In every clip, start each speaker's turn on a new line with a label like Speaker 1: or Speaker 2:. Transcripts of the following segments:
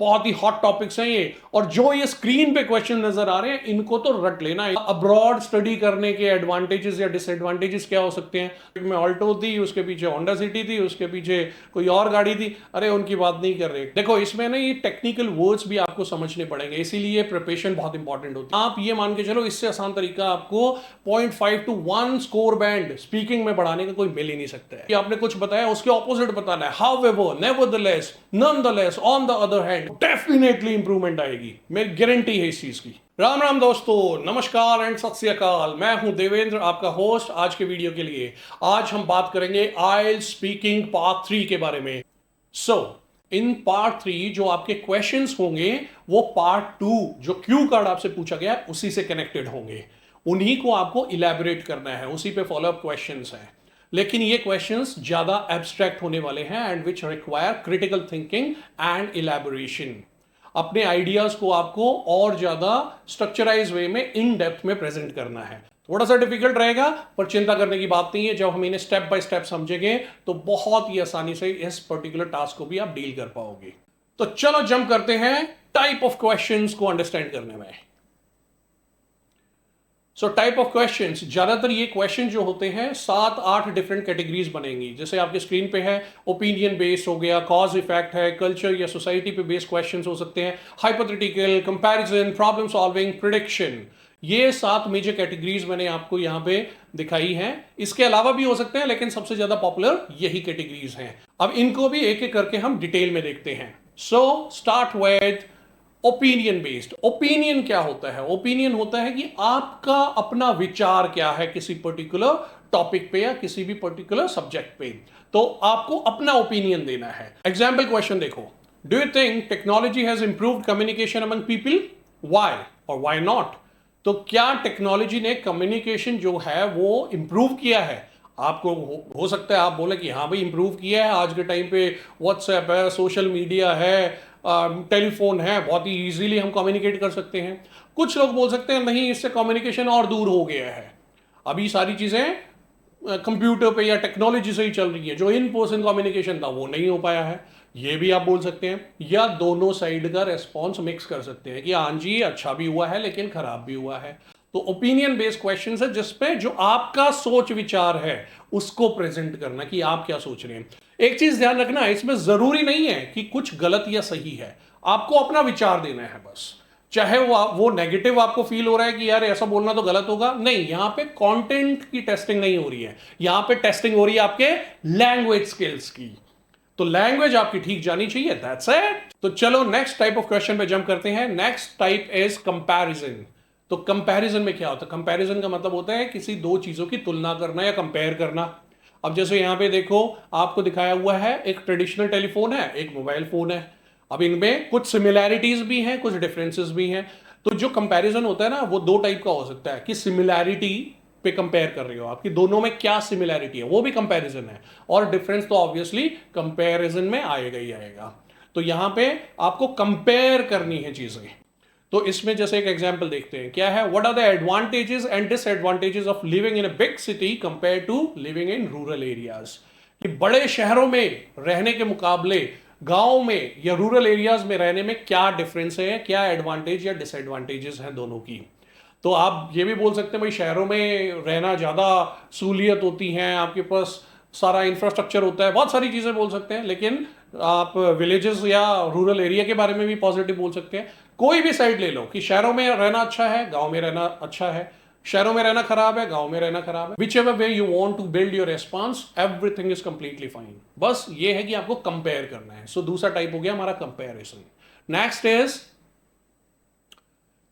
Speaker 1: बहुत ही hot topics हैं ये, और जो ये स्क्रीन पे क्वेश्चन नजर आ रहे हैं इनको तो रट लेना है। अब्रॉड स्टडी करने के एडवांटेजेस या डिसएडवांटेजेस क्या हो सकते हैं? में ऑल्टो थी, उसके पीछे होंडा सिटी थी, उसके पीछे कोई और गाड़ी थी, अरे उनकी बात नहीं कर रहे। देखो इसमें ना ये टेक्निकल वर्ड्स भी आपको समझने पड़ेंगे, इसीलिए प्रिपरेशन बहुत इंपॉर्टेंट होती है। आप ये मान के चलो इससे आसान तरीका आपको 0.5 to 1 स्कोर बैंड स्पीकिंग में बढ़ाने का कोई मिल ही नहीं सकता है। कि आपने कुछ बताया उसके ऑपोजिट बताना है, however, nevertheless, nonetheless, on the other hand, definitely improvement आएगी, मेरी गारंटी है इस चीज की। राम राम दोस्तों, नमस्कार एंड सत श्री अकाल। मैं हूं देवेंद्र, आपका होस्ट आज के वीडियो के लिए। आज हम बात करेंगे आईएलटीएस स्पीकिंग पार्ट 3 के बारे में। इन पार्ट 3 जो आपके क्वेश्चंस होंगे वो पार्ट 2 जो क्यू कार्ड आपसे पूछा गया है उसी से कनेक्टेड होंगे, उन्हीं को आपको इलैबोरेट करना है, उसी पे फॉलोअप क्वेश्चंस हैं। लेकिन ये क्वेश्चंस ज्यादा एब्स्ट्रैक्ट होने वाले हैं and which require critical thinking and elaboration. अपने आइडियाज को आपको और ज्यादा स्ट्रक्चराइज वे में इन डेप्थ में प्रेजेंट करना है। थोड़ा सा डिफिकल्ट रहेगा पर चिंता करने की बात नहीं है, जब हम इन्हें स्टेप बाय स्टेप समझेंगे तो बहुत ही आसानी से इस पर्टिकुलर टास्क को भी आप डील कर पाओगे। तो चलो जंप करते हैं टाइप ऑफ क्वेश्चंस को अंडरस्टैंड करने में। टाइप ऑफ क्वेश्चंस, ज्यादातर ये क्वेश्चन जो होते हैं 7-8 डिफरेंट कैटेगरीज बनेंगी। जैसे आपके स्क्रीन पे है, ओपिनियन बेस्ड हो गया, कॉज इफेक्ट है, कल्चर या सोसाइटी पे बेस्ड क्वेश्चंस हो सकते हैं, hypothetical, comparison, problem solving, prediction. ये 7 मेजर कैटेगरीज मैंने आपको यहां पे दिखाई हैं। इसके अलावा भी हो सकते हैं लेकिन सबसे ज्यादा पॉपुलर यही कैटेगरीज हैं। अब इनको भी एक एक करके हम डिटेल में देखते हैं। Start with opinion based. Opinion क्या होता है? ओपिनियन होता है कि आपका अपना विचार क्या है किसी पर्टिकुलर टॉपिक पे या किसी भी पर्टिकुलर सब्जेक्ट पे, तो आपको अपना ओपिनियन देना है। एग्जाम्पल क्वेश्चन देखो, do you think technology has improved communication among people? Why और व्हाई नॉट? तो क्या टेक्नोलॉजी ने कम्युनिकेशन जो है वो इंप्रूव किया है? आपको हो सकता है आप बोले कि हाँ भाई इंप्रूव किया है, आज के टाइम पे व्हाट्सएप है, सोशल मीडिया है, टेलीफोन है, बहुत ही इजीली हम कम्युनिकेट कर सकते हैं। कुछ लोग बोल सकते हैं नहीं, इससे कम्युनिकेशन और दूर हो गया है, अभी सारी चीज़ें कंप्यूटर पे या टेक्नोलॉजी से ही चल रही है, जो इन पर्सन कम्युनिकेशन था वो नहीं हो पाया है। ये भी आप बोल सकते हैं, या दोनों साइड का रेस्पॉन्स मिक्स कर सकते हैं कि हाँ जी अच्छा भी हुआ है लेकिन खराब भी हुआ है। तो ओपिनियन बेस्ड क्वेश्चन है जिसपे जो आपका सोच विचार है उसको प्रेजेंट करना कि आप क्या सोच रहे हैं। एक चीज ध्यान रखना, इसमें जरूरी नहीं है कि कुछ गलत या सही है, आपको अपना विचार देना है बस। चाहे वो नेगेटिव आपको फील हो रहा है कि यार ऐसा बोलना तो गलत होगा, नहीं, यहां पे कंटेंट की टेस्टिंग नहीं हो रही है, यहां पे टेस्टिंग हो रही है आपके लैंग्वेज स्किल्स की। तो लैंग्वेज आपकी ठीक जानी चाहिए, दैट्स इट। तो चलो नेक्स्ट टाइप ऑफ क्वेश्चन पे जंप करते हैं। Next type is comparison. तो कंपैरिजन में क्या होता है? कंपैरिजन का मतलब होता है किसी दो चीजों की तुलना करना या कंपेयर करना। अब जैसे यहां पे देखो आपको दिखाया हुआ है, एक ट्रेडिशनल टेलीफोन है, एक मोबाइल फोन है। अब इनमें कुछ सिमिलैरिटीज भी हैं, कुछ डिफरेंसेस भी हैं। तो जो कंपैरिजन होता है ना वो दो टाइप का हो सकता है कि सिमिलैरिटी पे कंपेयर कर रहे हो आपकी दोनों में क्या सिमिलैरिटी है, वो भी कंपैरिजन है, और डिफरेंस तो ऑब्वियसली कंपैरिजन में आएगा ही आएगा। तो यहां पे आपको कंपेयर करनी है चीजें। तो इसमें जैसे एक एग्जांपल देखते हैं, क्या है, what are the advantages and disadvantages of living in a big city compare to living in rural areas. कि बड़े शहरों में रहने के मुकाबले गांव में या रूरल एरियाज में रहने में क्या डिफरेंस है, क्या एडवांटेज या डिसएडवांटेजेस हैं दोनों की। तो आप ये भी बोल सकते हैं भाई शहरों में रहना ज़्यादा सहूलियत होती हैं, आपके पास सारा इंफ्रास्ट्रक्चर होता है, बहुत सारी चीज़ें बोल सकते हैं। लेकिन आप विलेजेस या रूरल एरिया के बारे में भी पॉजिटिव बोल सकते हैं। कोई भी साइड ले लो कि शहरों में रहना अच्छा है, गांव में रहना अच्छा है, शहरों में रहना खराब है, गांव में रहना खराब है। Whichever way you want to build your response, everything is completely fine. बस ये है कि आपको कंपेयर करना है। सो दूसरा टाइप हो गया हमारा comparison. Next is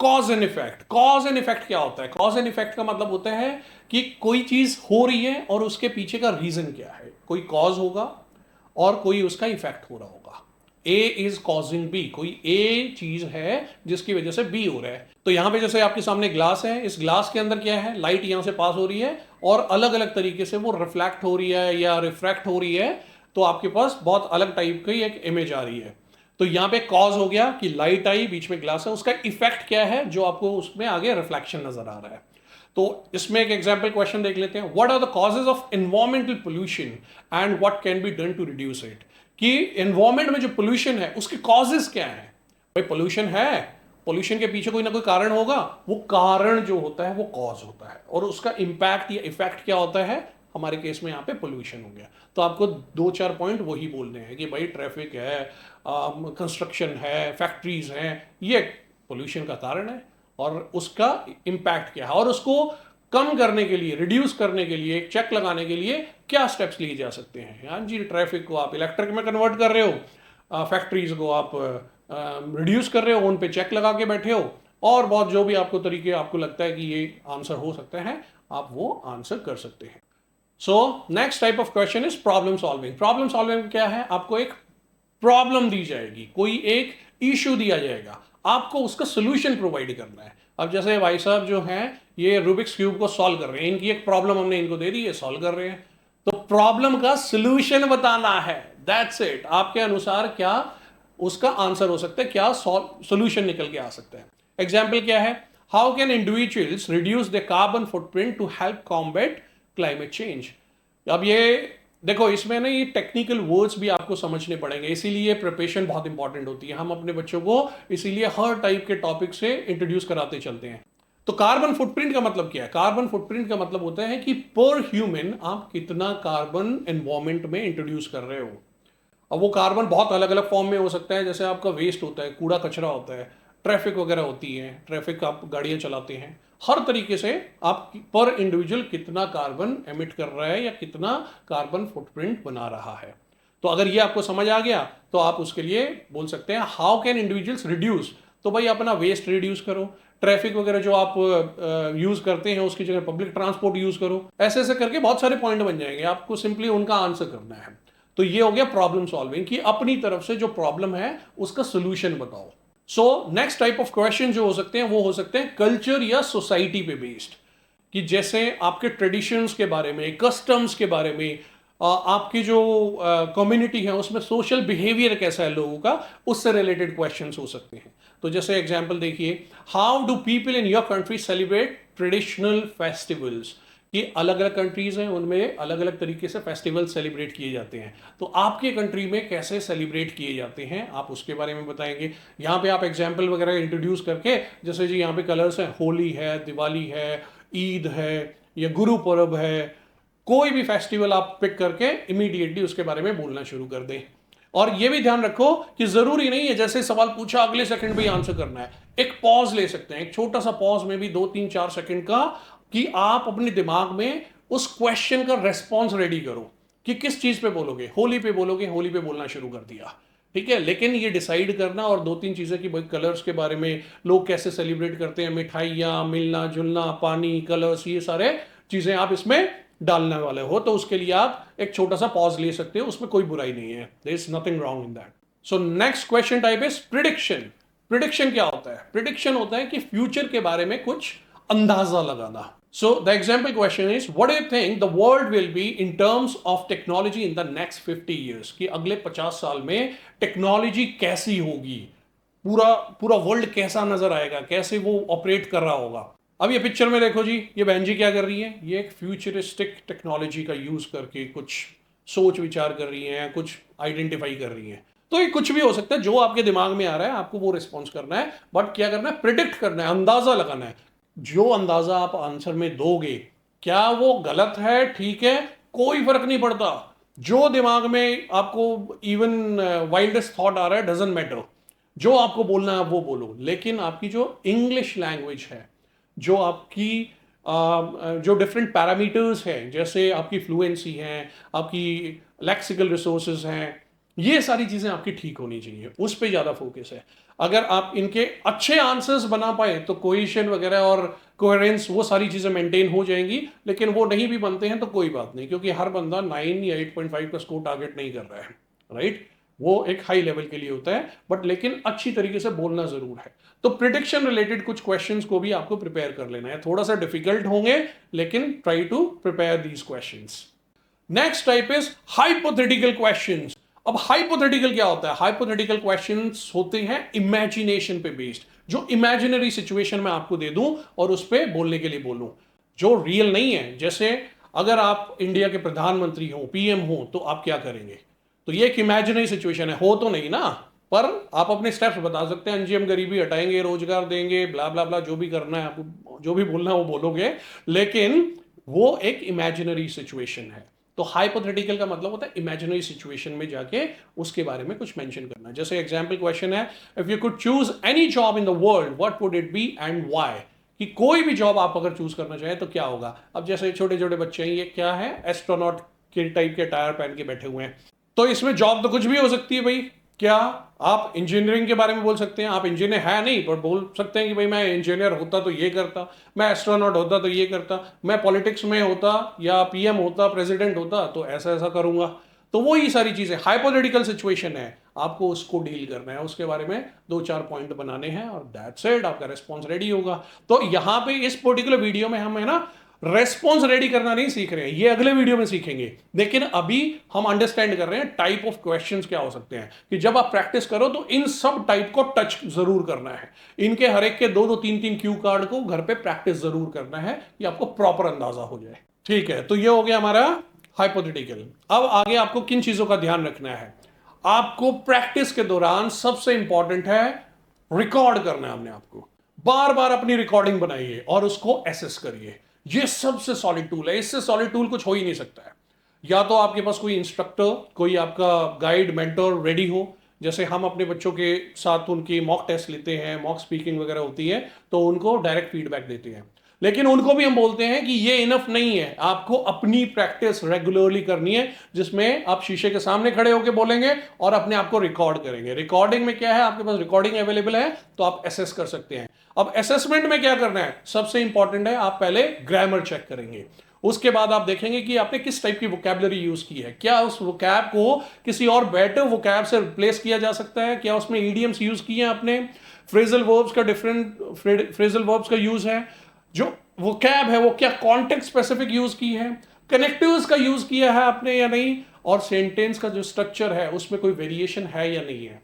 Speaker 1: cause and effect. Cause and effect क्या होता है? कॉज एंड इफेक्ट का मतलब होता है कि कोई चीज हो रही है और उसके पीछे का रीजन क्या है। कोई कॉज होगा और कोई उसका इफेक्ट हो रहा होगा। ए इज कॉजिंग बी, कोई ए चीज है जिसकी वजह से बी हो रहा है। तो यहां पे जैसे आपके सामने ग्लास है, इस ग्लास के अंदर क्या है, लाइट यहां से पास हो रही है और अलग अलग तरीके से वो रिफ्लेक्ट हो रही है या रिफ्रैक्ट हो रही है, तो आपके पास बहुत अलग टाइप की एक इमेज आ रही है। तो यहां पे कॉज हो गया कि लाइट आई, बीच में ग्लास है, उसका इफेक्ट क्या है जो आपको उसमें आगे रिफ्लेक्शन नजर आ रहा है। तो इसमें एक एग्जांपल क्वेश्चन देख लेते हैं, what are the causes of environmental pollution and what can be done to reduce it. कि एनवायरमेंट में जो पोल्यूशन है उसके कॉजेज क्या है, भाई पोल्यूशन है, पोल्यूशन के पीछे कोई ना कोई कारण होगा, वो कारण जो होता है वो कॉज होता है, और उसका इम्पैक्ट या इफेक्ट क्या होता है, हमारे केस में यहाँ पे पोल्यूशन हो गया। तो आपको 2-4 पॉइंट वही बोलने हैं कि भाई ट्रैफिक है, कंस्ट्रक्शन है, फैक्ट्रीज हैं, ये पोल्यूशन का कारण है, और उसका इम्पैक्ट क्या है, और उसको कम करने के लिए, रिड्यूस करने के लिए, चेक लगाने के लिए क्या स्टेप्स लिए जा सकते हैं। हाँ जी, ट्रैफिक को आप इलेक्ट्रिक में कन्वर्ट कर रहे हो, फैक्ट्रीज को आप रिड्यूस कर रहे हो, उन पे चेक लगा के बैठे हो, और बहुत जो भी आपको तरीके आपको लगता है कि ये आंसर हो सकते हैं, आप वो आंसर कर सकते हैं। So next type of question is problem solving. Problem solving क्या है, आपको एक प्रॉब्लम दी जाएगी, कोई एक इशू दिया जाएगा, आपको उसका सोल्यूशन प्रोवाइड करना है। अब जैसे भाई साहब जो हैं ये रूबिक्स क्यूब को सॉल्व कर रहे हैं, इनकी एक प्रॉब्लम हमने इनको दे दी, ये सॉल्व कर रहे हैं, तो प्रॉब्लम का सोल्यूशन बताना है, दैट्स इट। आपके अनुसार क्या उसका आंसर हो सकता है, क्या सोल्यूशन निकल के आ सकता है। एग्जाम्पल क्या है, how can individuals reduce the carbon footprint to help combat climate change. अब ये देखो, इसमें ना ये टेक्निकल वर्ड्स भी आपको समझने पड़ेंगे, इसीलिए प्रिपरेशन बहुत इंपॉर्टेंट होती है। हम अपने बच्चों को इसीलिए हर टाइप के टॉपिक से इंट्रोड्यूस कराते चलते हैं। तो कार्बन फुटप्रिंट का मतलब क्या है, कार्बन फुटप्रिंट का मतलब होता है कि पर ह्यूमन आप कितना कार्बन एनवायरमेंट में इंट्रोड्यूस कर रहे हो। अब वो कार्बन बहुत अलग अलग फॉर्म में हो सकता है, जैसे आपका वेस्ट होता है, कूड़ा कचरा होता है, ट्रैफिक वगैरह होती है, ट्रैफिक आप गाड़ियां चलाते हैं, हर तरीके से आप पर इंडिविजुअल कितना कार्बन एमिट कर रहा है या कितना कार्बन फुटप्रिंट बना रहा है। तो अगर ये आपको समझ आ गया तो आप उसके लिए बोल सकते हैं हाउ कैन इंडिविजुअल्स रिड्यूस। तो भाई अपना वेस्ट रिड्यूस करो, ट्रैफिक वगैरह जो आप यूज करते हैं उसकी जगह पब्लिक ट्रांसपोर्ट यूज करो, ऐसे ऐसे करके बहुत सारे पॉइंट बन जाएंगे, आपको सिंपली उनका आंसर करना है। तो ये हो गया प्रॉब्लम सॉल्विंग, कि अपनी तरफ से जो प्रॉब्लम है उसका सोल्यूशन बताओ। So next type of question जो हो सकते हैं वो हो सकते हैं कल्चर या सोसाइटी पे बेस्ड, कि जैसे आपके ट्रेडिशंस के बारे में, कस्टम्स के बारे में, आपकी जो कम्युनिटी है उसमें सोशल बिहेवियर कैसा है लोगों का, उससे रिलेटेड क्वेश्चंस हो सकते हैं। तो जैसे एग्जांपल देखिए, how do people in your country celebrate traditional festivals, कि अलग अलग कंट्रीज हैं उनमें अलग अलग तरीके से फेस्टिवल सेलिब्रेट किए जाते हैं, तो आपके कंट्री में कैसे सेलिब्रेट किए जाते हैं आप उसके बारे में बताएंगे। यहाँ पे आप एग्जाम्पल वगैरह इंट्रोड्यूस करके, जैसे जी यहाँ पे कलर्स हैं, होली है, दिवाली है, ईद है, या गुरु पर्व है, कोई भी फेस्टिवल आप पिक करके इमीडिएटली उसके बारे में बोलना शुरू कर दें। और ये भी ध्यान रखो कि जरूरी नहीं है जैसे सवाल पूछा अगले सेकंड में ही आंसर करना है, एक पॉज ले सकते हैं, एक छोटा सा पॉज में भी 2-3-4 सेकंड का, कि आप अपने दिमाग में उस क्वेश्चन का रेस्पॉन्स रेडी करो कि किस चीज पे बोलोगे। होली पे बोलोगे, होली पे बोलना शुरू कर दिया, ठीक है, लेकिन ये डिसाइड करना, और 2-3 चीजें कि भाई कलर्स के बारे में, लोग कैसे सेलिब्रेट करते हैं, मिठाइयाँ, मिलना जुलना, पानी, कलर्स, ये सारे चीजें आप इसमें डालने वाले हो, तो उसके लिए आप एक छोटा सा पॉज ले सकते हो, उसमें कोई बुराई नहीं है, there is nothing wrong in that. So next question type is prediction. Prediction क्या होता है, प्रिडिक्शन होता है कि फ्यूचर के बारे में कुछ अंदाजा लगाना। So the example question is, what do you think the world will be in terms of technology in the next 50 years? कि अगले 50 साल में टेक्नोलॉजी कैसी होगी, पूरा पूरा वर्ल्ड कैसा नजर आएगा, कैसे वो ऑपरेट कर रहा होगा। अब ये पिक्चर में देखो जी, ये बहन जी क्या कर रही है, ये एक फ्यूचरिस्टिक टेक्नोलॉजी का यूज करके कुछ सोच विचार कर रही हैं, कुछ आइडेंटिफाई कर रही हैं। तो ये कुछ भी हो सकता है, जो आपके दिमाग में आ रहा है आपको वो रिस्पॉन्स करना है, बट क्या करना है, प्रिडिक्ट करना है, अंदाजा लगाना है। जो अंदाजा आप आंसर में दोगे, क्या वो गलत है, ठीक है, कोई फर्क नहीं पड़ता। जो दिमाग में आपको इवन वाइल्डेस्ट थॉट आ रहा है, डजंट मैटर, जो आपको बोलना है वो बोलो, लेकिन आपकी जो इंग्लिश लैंग्वेज है, जो आपकी जो डिफरेंट पैरामीटर्स हैं, जैसे आपकी फ्लुएंसी है, आपकी लेक्सिकल रिसोर्सेज हैं, ये सारी चीजें आपकी ठीक होनी चाहिए, उस पर ज्यादा फोकस है। अगर आप इनके अच्छे आंसर्स बना पाए तो कोहेशन वगैरह और कोहेरेंस, वो सारी चीजें मेंटेन हो जाएंगी, लेकिन वो नहीं भी बनते हैं तो कोई बात नहीं, क्योंकि हर बंदा 9 या 8.5 का स्कोर टारगेट नहीं कर रहा है, राइट, वो एक हाई लेवल के लिए होता है, बट लेकिन अच्छी तरीके से बोलना जरूर है। तो प्रिडिक्शन रिलेटेड कुछ क्वेश्चंस को भी आपको प्रिपेयर कर लेना है, थोड़ा सा डिफिकल्ट होंगे, लेकिन try to prepare these questions. Next type is hypothetical questions. अब हाइपोथेटिकल क्या होता है, हाइपोथेटिकल क्वेश्चंस होते हैं इमेजिनेशन पे बेस्ड, जो इमेजिनरी सिचुएशन में आपको दे दूं और उस पर बोलने के लिए बोलूं, जो रियल नहीं है। जैसे अगर आप इंडिया के प्रधानमंत्री हो, पीएम हो, तो आप क्या करेंगे, तो ये एक इमेजिनरी सिचुएशन है, हो तो नहीं ना, पर आप अपने स्टेप्स बता सकते हैं, जी हम गरीबी हटाएंगे, रोजगार देंगे, ब्ला ब्ला ब्ला, जो भी करना है आपको, जो भी बोलना है वो बोलोगे, लेकिन वो एक इमेजिनरी सिचुएशन है। तो हाइपोथेटिकल का मतलब होता है इमेजिनरी सिचुएशन में जाके उसके बारे में कुछ मेंशन करना। जैसे एग्जांपल क्वेश्चन है, if you could choose any job in the world what would it be and why, कि कोई भी जॉब आप अगर चूज करना चाहें तो क्या होगा। अब जैसे छोटे छोटे बच्चे हैं, ये क्या है, एस्ट्रोनॉट के टाइप के टायर पहन के बैठे हुए हैं, तो इसमें जॉब तो कुछ भी हो सकती है भाई। क्या आप इंजीनियरिंग के बारे में बोल सकते हैं, आप इंजीनियर है नहीं पर बोल सकते हैं कि भाई मैं इंजीनियर होता तो ये करता, मैं एस्ट्रोनॉट होता तो ये करता, मैं पॉलिटिक्स में होता या पीएम होता, प्रेसिडेंट होता तो ऐसा ऐसा करूंगा। तो वो ही सारी चीजें हाइपोथेटिकल सिचुएशन है, आपको उसको डील करना है, उसके बारे में 2-4 पॉइंट बनाने हैं और दैट्स इट, आपका रिस्पॉन्स रेडी होगा। तो यहां पे इस पर्टिकुलर वीडियो में हम है ना रेस्पॉन्स रेडी करना नहीं सीख रहे हैं, ये अगले वीडियो में सीखेंगे। लेकिन अभी हम अंडरस्टैंड कर रहे हैं टाइप ऑफ क्वेश्चंस क्या हो सकते हैं, कि जब आप प्रैक्टिस करो तो इन सब टाइप को टच जरूर करना है, इनके हर एक के 2-2 3-3 क्यू कार्ड को घर पे प्रैक्टिस जरूर करना है कि आपको प्रॉपर अंदाजा हो जाए। ठीक है, तो ये हो गया हमारा हाइपोथेटिकल। अब आगे आपको किन चीजों का ध्यान रखना है, आपको प्रैक्टिस के दौरान सबसे इंपॉर्टेंट है रिकॉर्ड करना है। अपने आपको बार बार अपनी रिकॉर्डिंग बनाइए और उसको एसेस करिए, ये सबसे सॉलिड टूल है, इससे सॉलिड टूल कुछ हो ही नहीं सकता है। या तो आपके पास कोई इंस्ट्रक्टर, कोई आपका गाइड मेंटर रेडी हो, जैसे हम अपने बच्चों के साथ उनकी मॉक टेस्ट लेते हैं, मॉक स्पीकिंग वगैरह होती है, तो उनको डायरेक्ट फीडबैक देते हैं। लेकिन उनको भी हम बोलते हैं कि ये इनफ नहीं है, आपको अपनी प्रैक्टिस रेगुलरली करनी है, जिसमें आप शीशे के सामने खड़े होकर बोलेंगे और अपने आप को रिकॉर्ड करेंगे। रिकॉर्डिंग में क्या है, आपके पास रिकॉर्डिंग अवेलेबल है तो आप एसेस कर सकते हैं। अब असेसमेंट में क्या करना है, सबसे इंपॉर्टेंट है आप पहले ग्रामर चेक करेंगे, उसके बाद आप देखेंगे कि आपने किस टाइप की वोकैबुलरी यूज की है, क्या उस वोकैब को किसी और बेटर वोकैब से रिप्लेस किया जा सकता है, क्या उसमें ईडियम्स यूज किए हैं आपने, फ्रेजल वर्ब्स का डिफरेंट फ्रेजल वर्ब्स का यूज है, जो वोकैब है वो क्या कॉन्टेक्स्ट स्पेसिफिक यूज की है, कनेक्टिव्स का यूज किया है आपने या नहीं, और सेंटेंस का जो स्ट्रक्चर है उसमें कोई वेरिएशन है या नहीं है।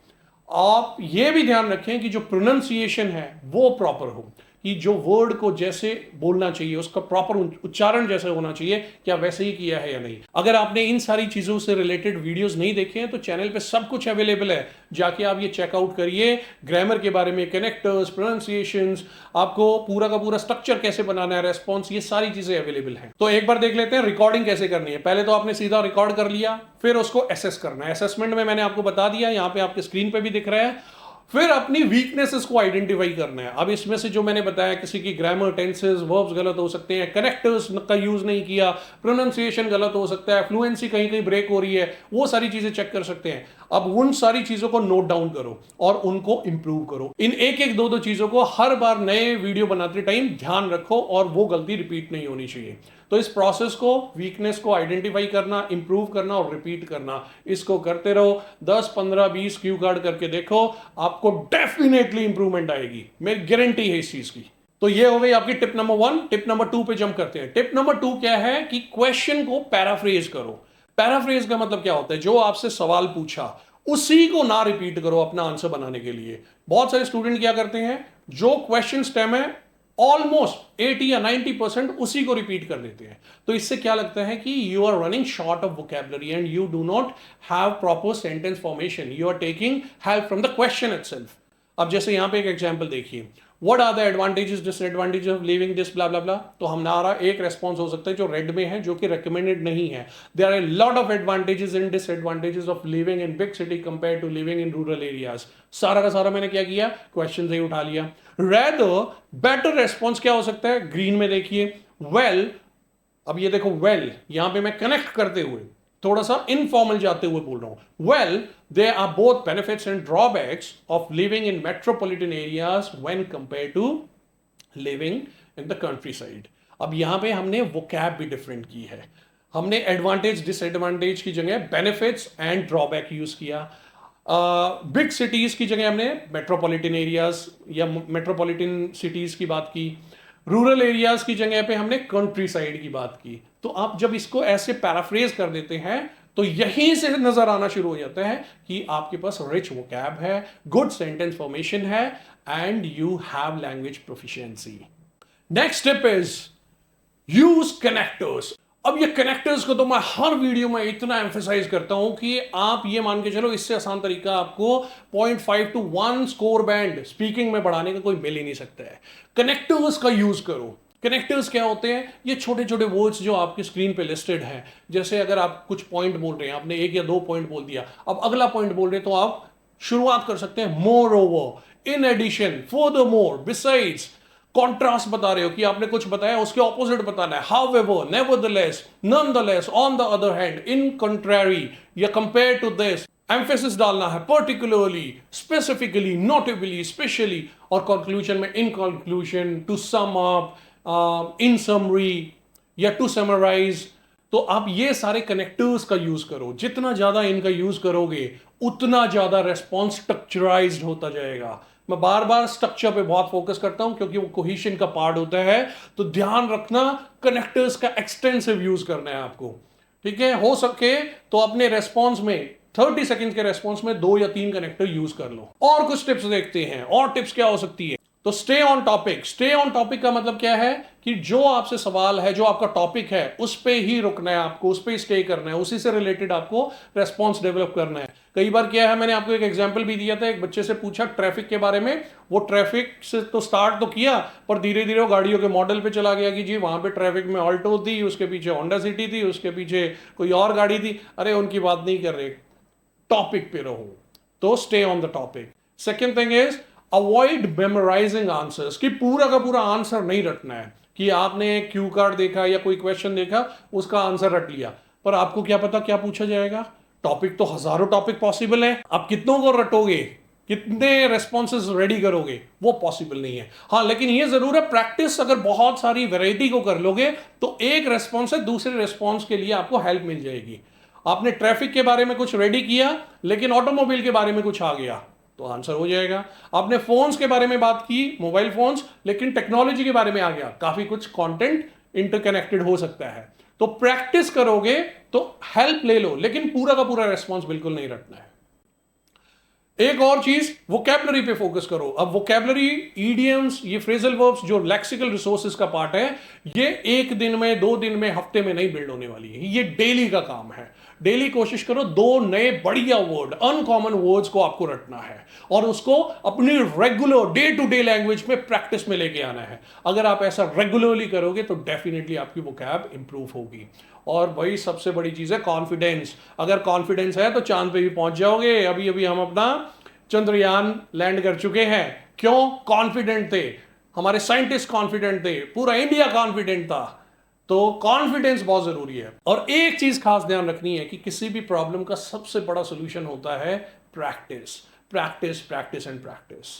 Speaker 1: आप ये भी ध्यान रखें कि जो प्रोनाउंसिएशन है वो प्रॉपर हो, कि जो वर्ड को जैसे बोलना चाहिए उसका प्रॉपर उच्चारण जैसे होना चाहिए, क्या वैसे ही किया है या नहीं। अगर आपने इन सारी चीजों से रिलेटेड वीडियोस नहीं देखे हैं तो चैनल पे सब कुछ अवेलेबल है, जाके आप ये चेकआउट करिए। ग्रामर के बारे में, कनेक्टर्स, प्रोनाउंसिएशंस, आपको पूरा का पूरा स्ट्रक्चर कैसे बनाना है, रेस्पॉन्स, ये सारी चीजें अवेलेबल हैं। तो एक बार देख लेते हैं रिकॉर्डिंग कैसे करनी है। पहले तो आपने सीधा रिकॉर्ड कर लिया, फिर उसको एसेस करना है। असेसमेंट में मैंने आपको बता दिया, यहाँ पे आपके स्क्रीन पे भी दिख रहा है। फिर अपनी वीकनेसेस को आइडेंटिफाई करना है। अब इसमें से जो मैंने बताया, किसी की ग्रामर, टेंसेस, वर्ब्स गलत हो सकते हैं, कनेक्टर्स का यूज नहीं किया, प्रोनाउंसिएशन गलत हो सकता है, फ्लुएंसी कहीं कहीं ब्रेक हो रही है, वो सारी चीजें चेक कर सकते हैं। अब उन सारी चीजों को नोट डाउन करो और उनको इंप्रूव करो। इन एक एक दो दो चीजों को हर बार नए वीडियो बनाते टाइम ध्यान रखो और वो गलती रिपीट नहीं होनी चाहिए। तो इस प्रोसेस को, वीकनेस को आइडेंटिफाई करना, इंप्रूव करना और रिपीट करना, इसको करते रहो। 10, 15, 20 क्यू कार्ड करके देखो, आपको डेफिनेटली इंप्रूवमेंट आएगी, मेरी गारंटी है इस चीज की। तो ये हो गई आपकी टिप नंबर 1। टिप नंबर 2 पे जंप करते हैं। टिप नंबर 2 क्या है कि क्वेश्चन को पैराफ्रेज करो। पैराफ्रेज का मतलब क्या होता है, जो आपसे सवाल पूछा उसी को ना रिपीट करो अपना आंसर बनाने के लिए। बहुत सारे स्टूडेंट क्या करते हैं, जो क्वेश्चन स्टेम है ऑलमोस्ट 80 या 90% उसी को रिपीट कर देते हैं। तो इससे क्या लगता है कि you are running short of vocabulary and you do not have proper sentence formation, you are taking help from the question itself. अब जैसे यहां पे एक एग्जांपल देखिए, what are the advantages disadvantages of living this blah blah blah. तो हमारा एक response हो सकता है जो रेड में है, जो कि रिकमेंडेड नहीं है। There are a lot of advantages and disadvantages of living in big city compare to living in rural areas. सारा का सारा मैंने क्या किया, क्वेश्चन से ही उठा लिया। रेदर बेटर रेस्पॉन्स क्या हो सकता है, ग्रीन में देखिए, वेल। अब ये देखो वेल, यहां पे मैं कनेक्ट करते हुए थोड़ा सा इनफॉर्मल जाते हुए बोल रहा हूं। Well, there are both benefits and drawbacks of living in metropolitan areas when compared to living in the countryside। अब यहां पे हमने vocab भी डिफरेंट की है, हमने एडवांटेज डिसएडवांटेज की जगह बेनिफिट्स एंड ड्रॉबैक यूज किया। बिग सिटीज की जगह हमने मेट्रोपॉलिटन एरियाज या मेट्रोपॉलिटन सिटीज की बात की। रूरल एरियाज की जगह पे हमने कंट्री साइड की बात की। तो आप जब इसको ऐसे पैराफ्रेज कर देते हैं तो यहीं से नजर आना शुरू हो जाता है कि आपके पास रिच वोकैब है, गुड सेंटेंस फॉर्मेशन है and you have language proficiency. Next step is use connectors. अब ये कनेक्टर्स को तो मैं हर वीडियो में इतना एम्फेसाइज करता हूं कि आप ये मान के चलो इससे आसान तरीका आपको 0.5 to 1 स्कोर बैंड स्पीकिंग में बढ़ाने का कोई मिल ही नहीं सकता है। कनेक्टर्स का यूज करो। कनेक्टर्स क्या होते हैं? ये छोटे छोटे वर्ड्स जो आपकी स्क्रीन पे लिस्टेड हैं। जैसे अगर आप कुछ पॉइंट बोल रहे हैं, आपने 1 या 2 पॉइंट बोल दिया, अब अगला पॉइंट बोल रहे हैं, तो आप शुरुआत कर सकते हैं moreover, in addition, furthermore, besides. Contrast बता रहे हो कि आपने कुछ बताया, उसके ऑपोजिट बताना है। However, nevertheless, nonetheless, on the other hand, in contrary या कंपेयर टू दिस। एम्फेसिस डालना है, पर्टिकुलरली, स्पेसिफिकली, नोटेबली, स्पेशली, और कंक्लूजन में in conclusion, to sum up, in summary या टू समराइज। तो आप ये सारे कनेक्टर्स का यूज करो। जितना ज्यादा इनका यूज करोगे उतना ज्यादा रेस्पॉन्स स्ट्रक्चराइज्ड होता जाएगा। मैं बार बार स्ट्रक्चर पे बहुत फोकस करता हूं क्योंकि वो कोहेशन का पार्ट होता है। तो ध्यान रखना, कनेक्टर्स का एक्सटेंसिव यूज करना है आपको, ठीक है। हो सके तो अपने रेस्पॉन्स में 30 सेकंड के रेस्पॉन्स में 2 या 3 कनेक्टर यूज कर लो। और कुछ टिप्स देखते हैं। और टिप्स क्या हो सकती है? तो stay on topic. Stay on topic का मतलब क्या है कि जो आपसे सवाल है, जो आपका टॉपिक है, उस पे ही रुकना है आपको, उस पे ही स्टे करना है, उसी से रिलेटेड आपको रेस्पॉन्स डेवलप करना है। कई बार क्या है, मैंने आपको एक एग्जांपल भी दिया था, एक बच्चे से पूछा ट्रैफिक के बारे में। वो ट्रैफिक से तो स्टार्ट तो किया, पर धीरे धीरे वो गाड़ियों के मॉडल पे चला गया कि जी वहां पे ट्रैफिक में ऑल्टो थी, उसके पीछे होंडा सिटी थी, उसके पीछे कोई और गाड़ी थी। अरे उनकी बात नहीं कर रहे, टॉपिक पे रहो। तो stay on the topic. Second thing is avoid memorising answers, कि पूरा का पूरा आंसर नहीं रटना है कि आपने क्यू कार्ड देखा या कोई क्वेश्चन देखा, उसका आंसर रट लिया, पर आपको क्या पता क्या पूछा जाएगा। टॉपिक तो हजारों टॉपिक पॉसिबल है, आप कितनों को रटोगे, कितने रेस्पॉन्सेज रेडी करोगे, वो पॉसिबल नहीं है। हाँ, लेकिन ये जरूर है, प्रैक्टिस अगर बहुत सारी वैरायटी को कर लोगे तो एक रेस्पॉन्स से दूसरे रेस्पॉन्स के लिए आपको हेल्प मिल जाएगी। आपने ट्रैफिक के बारे में कुछ रेडी किया, लेकिन ऑटोमोबाइल के बारे में कुछ आ गया, तो आंसर हो जाएगा। आपने फोन्स के बारे में बात की, मोबाइल फोन्स, लेकिन टेक्नोलॉजी के बारे में आ गया, काफी कुछ कंटेंट इंटरकनेक्टेड हो सकता है। तो प्रैक्टिस करोगे तो हेल्प ले लो, लेकिन पूरा का पूरा रेस्पॉन्स बिल्कुल नहीं रटना है। एक और चीज, वोकैबुलरी पे फोकस करो। अब वोकैबुलरी, इडियम्स, ये फ्रेजल वर्ब्स जो लेक्सिकल रिसोर्सेज का पार्ट है, ये 1 दिन में, 2 दिन में, हफ्ते में नहीं बिल्ड होने वाली है। ये डेली का काम है। डेली कोशिश करो 2 नए बढ़िया वर्ड, अनकॉमन वर्ड्स को आपको रटना है और उसको अपनी regular day to day language में प्रैक्टिस में लेके आना है। अगर आप ऐसा रेगुलरली करोगे तो डेफिनेटली आपकी वोकैब इंप्रूव होगी। और भाई सबसे बड़ी चीज है कॉन्फिडेंस। अगर कॉन्फिडेंस है तो चांद पे भी पहुंच जाओगे। अभी अभी हम अपना चंद्रयान लैंड कर चुके हैं। क्यों? कॉन्फिडेंट थे, हमारे साइंटिस्ट कॉन्फिडेंट थे, पूरा इंडिया कॉन्फिडेंट था। तो कॉन्फिडेंस बहुत जरूरी है। और एक चीज खास ध्यान रखनी है कि किसी भी प्रॉब्लम का सबसे बड़ा सोल्यूशन होता है practice, practice, practice and practice.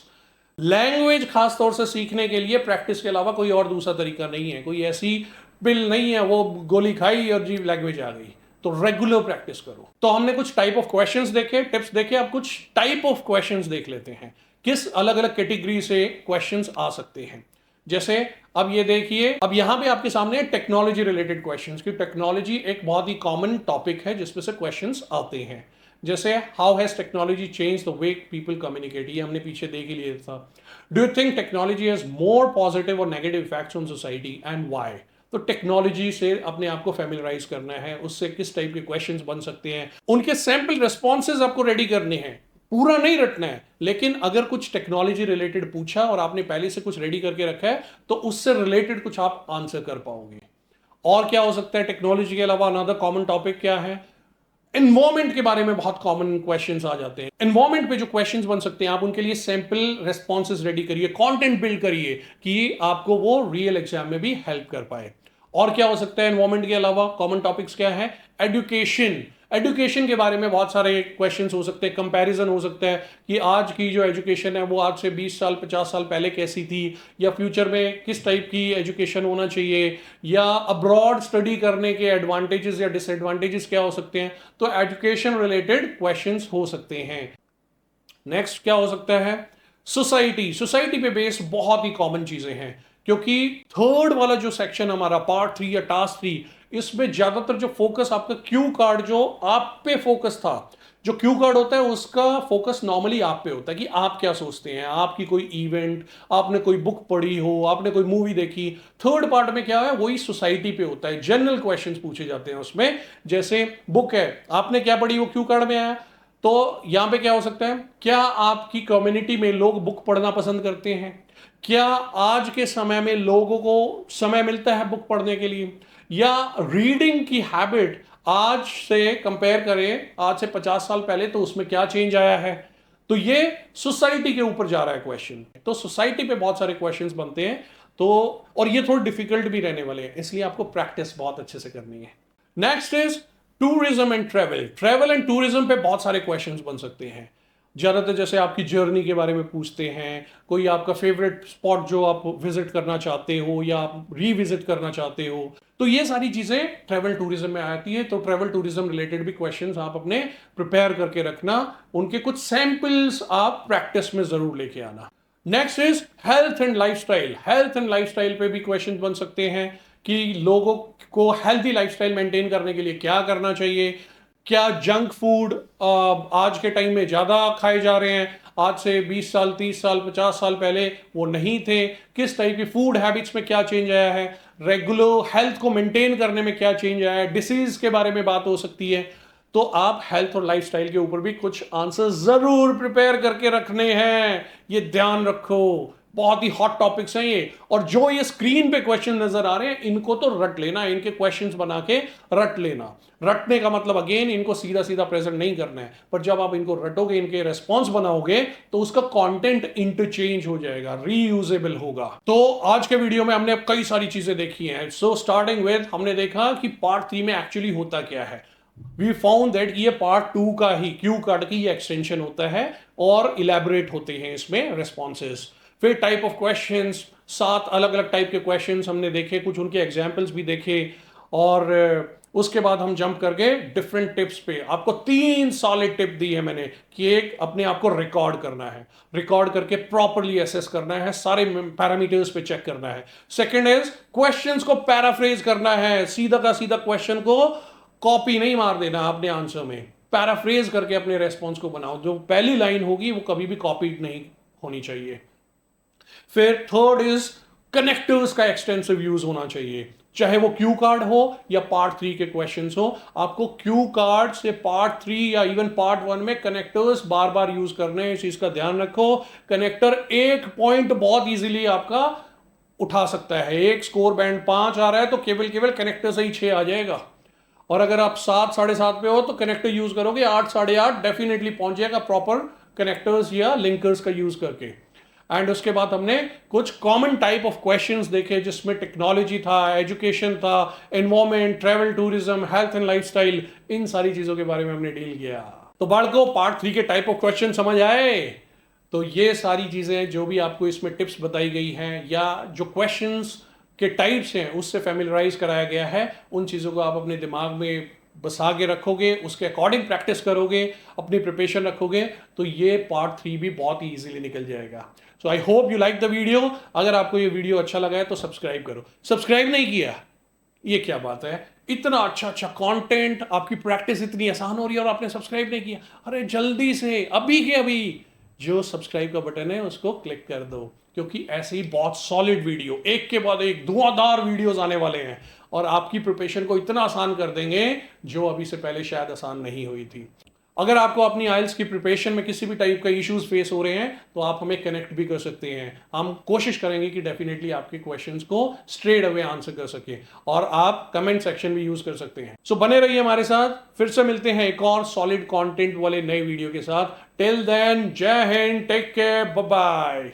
Speaker 1: Language खास तौर से सीखने के लिए प्रैक्टिस के अलावा कोई और दूसरा तरीका नहीं है। कोई ऐसी पिल नहीं है वो गोली खाई और जी लैंग्वेज आ गई। तो रेगुलर प्रैक्टिस करो। तो हमने कुछ टाइप ऑफ क्वेश्चंस देखे, टिप्स देखे, अब कुछ टाइप ऑफ क्वेश्चंस देख लेते हैं। किस अलग अलग कैटेगरी से क्वेश्चंस आ सकते हैं। जैसे अब ये देखिए, अब यहां पे आपके सामने टेक्नोलॉजी रिलेटेड क्वेश्चंस, की टेक्नोलॉजी एक बहुत ही कॉमन टॉपिक है जिसमें से क्वेश्चंस आते हैं। जैसे how has technology change the way people communicate, ये हमने पीछे देख ही लिया था। Do you think technology has more positive और negative effects on society and why. तो टेक्नोलॉजी से अपने आप को फैमिलराइज करना है, उससे किस टाइप के क्वेश्चंस बन सकते हैं, उनके सैंपल रिस्पॉन्सेज आपको रेडी करने हैं। पूरा नहीं रटना है, लेकिन अगर कुछ टेक्नोलॉजी रिलेटेड पूछा और आपने पहले से कुछ रेडी करके रखा है तो उससे रिलेटेड कुछ आप आंसर कर पाओगे। और क्या हो सकता है टेक्नोलॉजी के अलावा? अनदर कॉमन टॉपिक क्या है? एनवायरमेंट के बारे में बहुत कॉमन क्वेश्चंस आ जाते हैं। एनवायरमेंट पे जो क्वेश्चंस बन सकते हैं, आप उनके लिए सैंपल रिस्पॉन्सेज रेडी करिए, कंटेंट बिल्ड करिए कि आपको वो रियल एग्जाम में भी हेल्प कर पाए। और क्या हो सकता है एनवायरमेंट के अलावा? कॉमन टॉपिक्स क्या है? एजुकेशन। एजुकेशन के बारे में बहुत सारे क्वेश्चंस हो सकते हैं। कंपैरिजन हो सकता है कि आज की जो एजुकेशन है वो आज से 20 साल 50 साल पहले कैसी थी, या फ्यूचर में किस टाइप की एजुकेशन होना चाहिए, या अब्रॉड स्टडी करने के एडवांटेजेस या डिसएडवांटेजेस क्या हो सकते हैं। तो एजुकेशन रिलेटेड क्वेश्चंस हो सकते हैं। नेक्स्ट क्या हो सकता है? सोसाइटी। सोसाइटी पे बेस्ड बहुत ही कॉमन चीजें हैं, क्योंकि थर्ड वाला जो सेक्शन हमारा पार्ट 3 या टास्क 3, इसमें ज्यादातर जो फोकस आपका क्यू कार्ड जो आप पे फोकस था, जो क्यू कार्ड होता है उसका फोकस नॉर्मली आप पे होता है कि आप क्या सोचते हैं, आपकी कोई इवेंट, आपने कोई बुक पढ़ी हो, आपने कोई मूवी देखी। थर्ड पार्ट में क्या है, वही सोसाइटी पे होता है, जनरल क्वेश्चंस पूछे जाते हैं उसमें। जैसे बुक है, आपने क्या पढ़ी वो क्यू कार्ड में आया। तो यहां पे क्या हो सकता है, क्या आपकी कम्युनिटी में लोग बुक पढ़ना पसंद करते हैं, क्या आज के समय में लोगों को समय मिलता है बुक पढ़ने के लिए, या रीडिंग की हैबिट आज से कंपेयर करें आज से 50 साल पहले तो उसमें क्या चेंज आया है। तो ये सोसाइटी के ऊपर जा रहा है क्वेश्चन। तो सोसाइटी पे बहुत सारे क्वेश्चंस बनते हैं। तो और ये थोड़े डिफिकल्ट भी रहने वाले हैं, इसलिए आपको प्रैक्टिस बहुत अच्छे से करनी है। Next is tourism and travel. Travel and tourism पे बहुत सारे क्वेश्चंस बन सकते हैं। ज़्यादातर जैसे आपकी जर्नी के बारे में पूछते हैं, कोई आपका फेवरेट स्पॉट जो आप विजिट करना चाहते हो या आप रीविजिट करना चाहते हो, तो ये सारी चीज़ें ट्रैवल टूरिज्म में आती है। तो ट्रैवल टूरिज्म रिलेटेड भी क्वेश्चंस आप अपने प्रिपेयर करके रखना, उनके कुछ सैंपल्स आप प्रैक्टिस में ज़रूर लेके आना। Next is health and lifestyle. Health and lifestyle पे भी क्वेश्चन बन सकते हैं कि लोगों को हेल्थी लाइफस्टाइल मेंटेन करने के लिए क्या करना चाहिए, क्या जंक फूड आज के टाइम में ज़्यादा खाए जा रहे हैं, आज से 20 साल 30 साल 50 साल पहले वो नहीं थे, किस टाइप की फूड हैबिट्स में क्या चेंज आया है, रेगुलर हेल्थ को मेंटेन करने में क्या चेंज आया है, डिसीज के बारे में बात हो सकती है। तो आप हेल्थ और लाइफस्टाइल के ऊपर भी कुछ आंसर जरूर प्रिपेयर करके रखने हैं, ये ध्यान रखो। बहुत ही हॉट टॉपिक्स हैं ये, और जो ये स्क्रीन पे क्वेश्चन नजर आ रहे हैं इनको तो रट लेना, इनके क्वेश्चंस बना के रट लेना। रटने का मतलब अगेन इनको सीधा सीधा प्रेजेंट नहीं करना है, पर जब आप इनको रटोगे, इनके रेस्पॉन्स बनाओगे, तो उसका कंटेंट इंटरचेंज हो जाएगा, रीयूजेबल होगा। तो आज के वीडियो में हमने अब कई सारी चीजें देखी हैं। सो स्टार्टिंग विद हमने देखा कि पार्ट 3 में एक्चुअली होता क्या है। वी फाउंड दैट ये पार्ट 2 का ही क्यू कार्ड की एक्सटेंशन होता है और इलेबोरेट होते हैं इसमें रेस्पॉन्सेज। फिर टाइप ऑफ क्वेश्चंस, 7 अलग अलग टाइप के क्वेश्चंस हमने देखे, कुछ उनके एग्जांपल्स भी देखे, और उसके बाद हम जंप करके डिफरेंट टिप्स पे। आपको 3 सॉलिड टिप दी है मैंने कि एक, अपने आप को रिकॉर्ड करना है, रिकॉर्ड करके प्रॉपर्ली एसेस करना है, सारे पैरामीटर्स पे चेक करना है। सेकंड इज क्वेश्चंस को पैराफ्रेज करना है, सीधा का सीधा क्वेश्चन को कॉपी नहीं मार देना अपने आंसर में, पैराफ्रेज करके अपने रेस्पॉन्स को बनाओ। जो पहली लाइन होगी वो कभी भी कॉपी नहीं होनी चाहिए। फिर थर्ड इज कनेक्टर्स का एक्सटेंसिव यूज होना चाहिए, चाहे वो क्यू कार्ड हो या पार्ट 3 के क्वेश्चंस हो। आपको क्यू कार्ड से पार्ट 3 या इवन पार्ट 1 में कनेक्टर्स बार बार यूज करने हैं, इस चीज का ध्यान रखो। कनेक्टर एक पॉइंट बहुत इजीली आपका उठा सकता है। एक स्कोर बैंड 5 आ रहा है तो केवल केवल कनेक्टर से ही 6 आ जाएगा, और अगर आप 7 7.5 पे हो तो कनेक्टर यूज करोगे 8 8.5 डेफिनेटली पहुंच जाएगा प्रॉपर कनेक्टर्स या लिंकर्स का यूज करके। एंड उसके बाद हमने कुछ कॉमन टाइप ऑफ क्वेश्चंस देखे जिसमें टेक्नोलॉजी था, एजुकेशन था, environment, travel tourism, health and lifestyle, इन सारी चीजों के बारे में हमने डील किया। तो बालकों, पार्ट 3 के टाइप ऑफ क्वेश्चन समझ आए? तो ये सारी चीजें जो भी आपको इसमें टिप्स बताई गई हैं या जो क्वेश्चंस के टाइप्स हैं उससे फैमिलराइज कराया गया है, उन चीज़ों को आप अपने दिमाग में बसा के रखोगे, उसके अकॉर्डिंग प्रैक्टिस करोगे, अपनी प्रिपरेशन रखोगे, तो ये पार्ट 3 भी बहुत ही ईजिली निकल जाएगा। So I hope you like the video. अगर आपको ये वीडियो अच्छा लगा है तो सब्सक्राइब करो। सब्सक्राइब नहीं किया, ये क्या बात है? इतना अच्छा अच्छा कंटेंट, आपकी प्रैक्टिस इतनी आसान हो रही है और आपने सब्सक्राइब नहीं किया। अरे जल्दी से अभी के अभी जो सब्सक्राइब का बटन है उसको क्लिक कर दो, क्योंकि ऐसे ही बहुत सॉलिड वीडियो, एक के बाद एक धुआंधार वीडियोस आने वाले हैं और आपकी प्रिपरेशन को इतना आसान कर देंगे जो अभी से पहले शायद आसान नहीं हुई थी। अगर आपको अपनी आइल्स की प्रिपरेशन में किसी भी टाइप का इश्यूज फेस हो रहे हैं तो आप हमें कनेक्ट भी कर सकते हैं। हम कोशिश करेंगे कि डेफिनेटली आपके क्वेश्चंस को स्ट्रेट अवे आंसर कर सके, और आप कमेंट सेक्शन भी यूज कर सकते हैं। सो बने रहिए हमारे साथ, फिर से मिलते हैं एक और सॉलिड कंटेंट वाले नए वीडियो के साथ। टिल देन, जय हिंद, टेक केयर, बाय बाय।